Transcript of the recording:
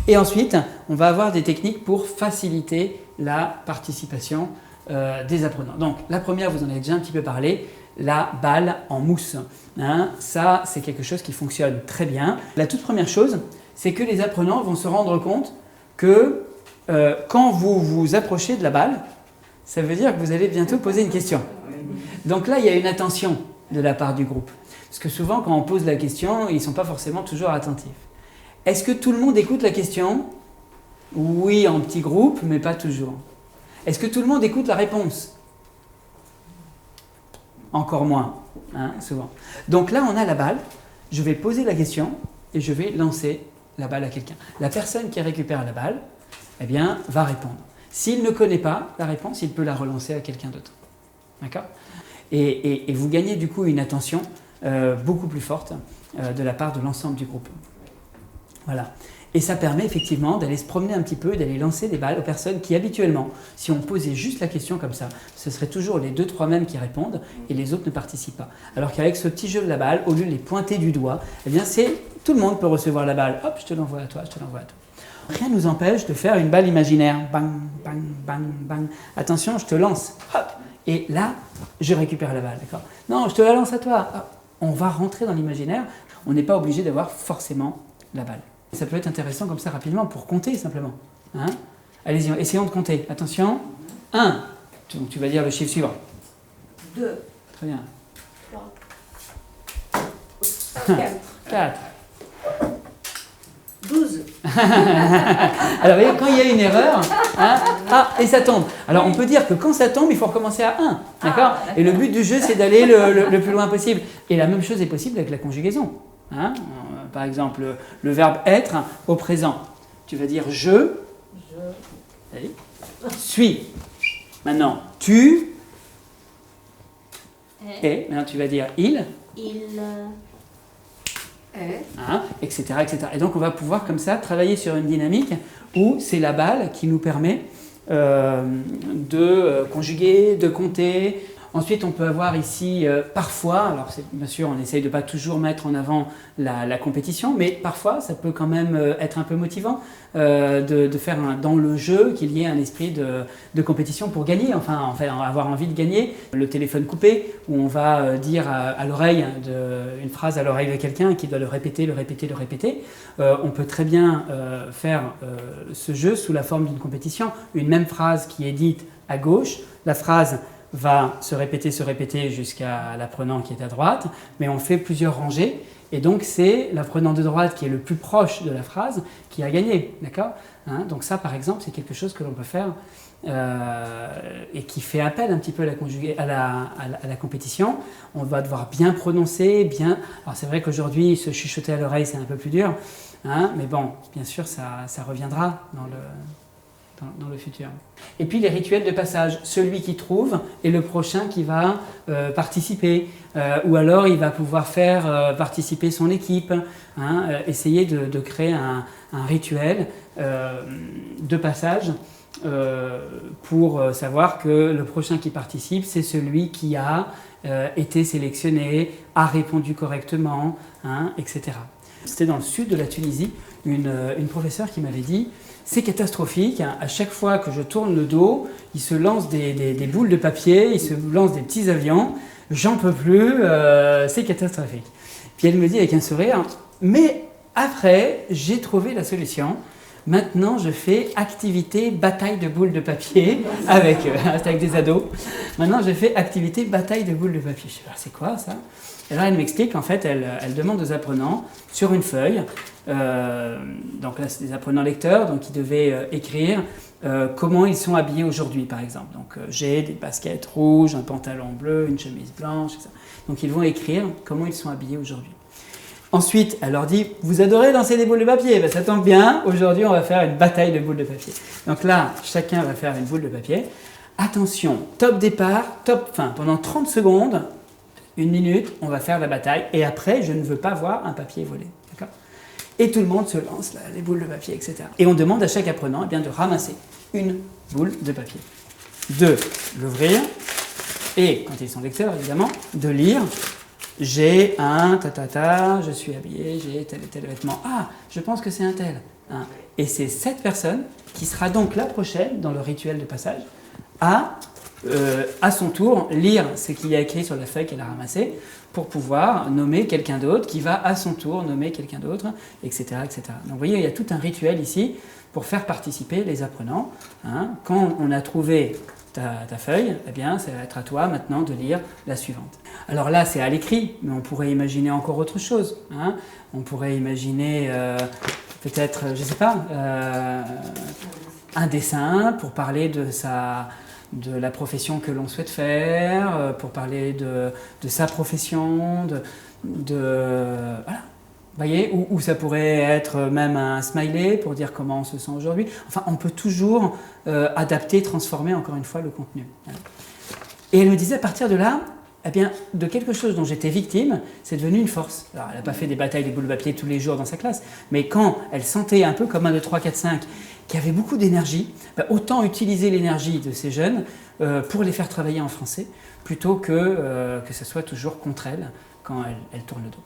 Et ensuite, on va avoir des techniques pour faciliter la participation des apprenants. Donc la première, vous en avez déjà un petit peu parlé, la balle en mousse. Hein, ça, c'est quelque chose qui fonctionne très bien. La toute première chose, c'est que les apprenants vont se rendre compte que quand vous vous approchez de la balle, ça veut dire que vous allez bientôt poser une question. Donc là, il y a une attention de la part du groupe. Parce que souvent, quand on pose la question, ils ne sont pas forcément toujours attentifs. Est-ce que tout le monde écoute la question? Oui, en petit groupe, mais pas toujours. Est-ce que tout le monde écoute la réponse? Encore moins, hein, souvent. Donc là, on a la balle. Je vais poser la question et je vais lancer la balle à quelqu'un. La personne qui récupère la balle, eh bien, va répondre. S'il ne connaît pas la réponse, il peut la relancer à quelqu'un d'autre. D'accord ? Et vous gagnez du coup une attention beaucoup plus forte de la part de l'ensemble du groupe. Voilà. Et ça permet effectivement d'aller se promener un petit peu, d'aller lancer des balles aux personnes qui habituellement, si on posait juste la question comme ça, ce serait toujours les 2-3 mêmes qui répondent et les autres ne participent pas. Alors qu'avec ce petit jeu de la balle, au lieu de les pointer du doigt, eh bien tout le monde peut recevoir la balle. Hop, je te l'envoie à toi, je te l'envoie à toi. Rien ne nous empêche de faire une balle imaginaire. Bang, bang, bang, bang. Attention, je te lance. Hop. Et là, je récupère la balle. D'accord ? Non, je te la lance à toi. Hop. On va rentrer dans l'imaginaire. On n'est pas obligé d'avoir forcément la balle. Ça peut être intéressant comme ça rapidement pour compter simplement. Hein ? Allez-y, essayons de compter. Attention. 1. Donc tu vas dire le chiffre suivant. 2. Très bien. 3. 4. 12. Alors, vous voyez, quand il y a une erreur, hein, et ça tombe. Alors, on peut dire que quand ça tombe, il faut recommencer à 1. D'accord ? Et le but du jeu, c'est d'aller le plus loin possible. Et la même chose est possible avec la conjugaison. Hein ? Par exemple, le verbe être au présent. Tu vas dire je suis. Maintenant, tu es. Maintenant, tu vas dire il est. Hein, etc., etc. Et donc, on va pouvoir comme ça travailler sur une dynamique où c'est la balle qui nous permet de conjuguer, de compter. Ensuite, on peut avoir ici, parfois, alors bien sûr, on essaye de ne pas toujours mettre en avant la compétition, mais parfois, ça peut quand même être un peu motivant de faire dans le jeu qu'il y ait un esprit de compétition pour gagner, enfin, avoir envie de gagner. Le téléphone coupé, où on va dire à l'oreille, une phrase à l'oreille de quelqu'un qui doit le répéter. On peut très bien faire ce jeu sous la forme d'une compétition. Une même phrase qui est dite à gauche, la phrase va se répéter jusqu'à l'apprenant qui est à droite, mais on fait plusieurs rangées, et donc c'est l'apprenant de droite qui est le plus proche de la phrase qui a gagné, d'accord ? Hein, donc ça, par exemple, c'est quelque chose que l'on peut faire et qui fait appel un petit peu à la compétition. On va devoir bien prononcer, bien... Alors c'est vrai qu'aujourd'hui, se chuchoter à l'oreille, c'est un peu plus dur, hein, mais bon, bien sûr, ça reviendra dans le futur. Et puis les rituels de passage, celui qui trouve et le prochain qui va participer, ou alors il va pouvoir faire participer son équipe, hein, essayer de créer un rituel de passage pour savoir que le prochain qui participe, c'est celui qui a été sélectionné, a répondu correctement, hein, etc. C'était dans le sud de la Tunisie, une professeure qui m'avait dit: c'est catastrophique, hein. À chaque fois que je tourne le dos, il se lance des boules de papier, il se lance des petits avions, j'en peux plus, c'est catastrophique. Puis elle me dit avec un sourire: mais après, j'ai trouvé la solution. Maintenant, je fais activité bataille de boules de papier avec des ados. Maintenant, je fais activité bataille de boules de papier. Je sais pas, c'est quoi ça ? Et là, elle m'explique qu'en fait, elle demande aux apprenants sur une feuille, donc là, c'est des apprenants lecteurs, donc ils devaient écrire comment ils sont habillés aujourd'hui, par exemple. Donc, j'ai des baskets rouges, un pantalon bleu, une chemise blanche, etc. Donc, ils vont écrire comment ils sont habillés aujourd'hui. Ensuite, elle leur dit: vous adorez lancer des boules de papier, ben, ça tombe bien, aujourd'hui on va faire une bataille de boules de papier. Donc là, chacun va faire une boule de papier. Attention, top départ, top fin. Pendant 30 secondes, 1 minute, on va faire la bataille, et après, je ne veux pas voir un papier volé. D'accord ? Et tout le monde se lance, là, les boules de papier, etc. Et on demande à chaque apprenant eh bien, de ramasser une boule de papier, de l'ouvrir, et, quand ils sont lecteurs évidemment, de lire: j'ai un je suis habillé, j'ai tel et tel vêtement. Ah, je pense que c'est un tel. hein. Et c'est cette personne qui sera donc la prochaine, dans le rituel de passage, à son tour, lire ce qu'il y a écrit sur la feuille qu'elle a ramassée pour pouvoir nommer quelqu'un d'autre qui va à son tour nommer quelqu'un d'autre, etc., etc. Donc vous voyez, il y a tout un rituel ici pour faire participer les apprenants. Hein. Quand on a trouvé ta feuille, eh bien, ça va être à toi maintenant de lire la suivante. Alors là, c'est à l'écrit, mais on pourrait imaginer encore autre chose. Hein. On pourrait imaginer peut-être, je ne sais pas, un dessin pour parler de la profession que l'on souhaite faire, pour parler de sa profession, voilà. Vous voyez, ou ça pourrait être même un smiley pour dire comment on se sent aujourd'hui. Enfin, on peut toujours adapter, transformer encore une fois le contenu. Et elle me disait, à partir de là, eh bien, de quelque chose dont j'étais victime, c'est devenu une force. Alors, elle n'a pas fait des batailles de boules de papier tous les jours dans sa classe, mais quand elle sentait un peu comme 1, 2, 3, 4, 5, qui avait beaucoup d'énergie, autant utiliser l'énergie de ces jeunes pour les faire travailler en français, plutôt que ce soit toujours contre elle quand elle tourne le dos.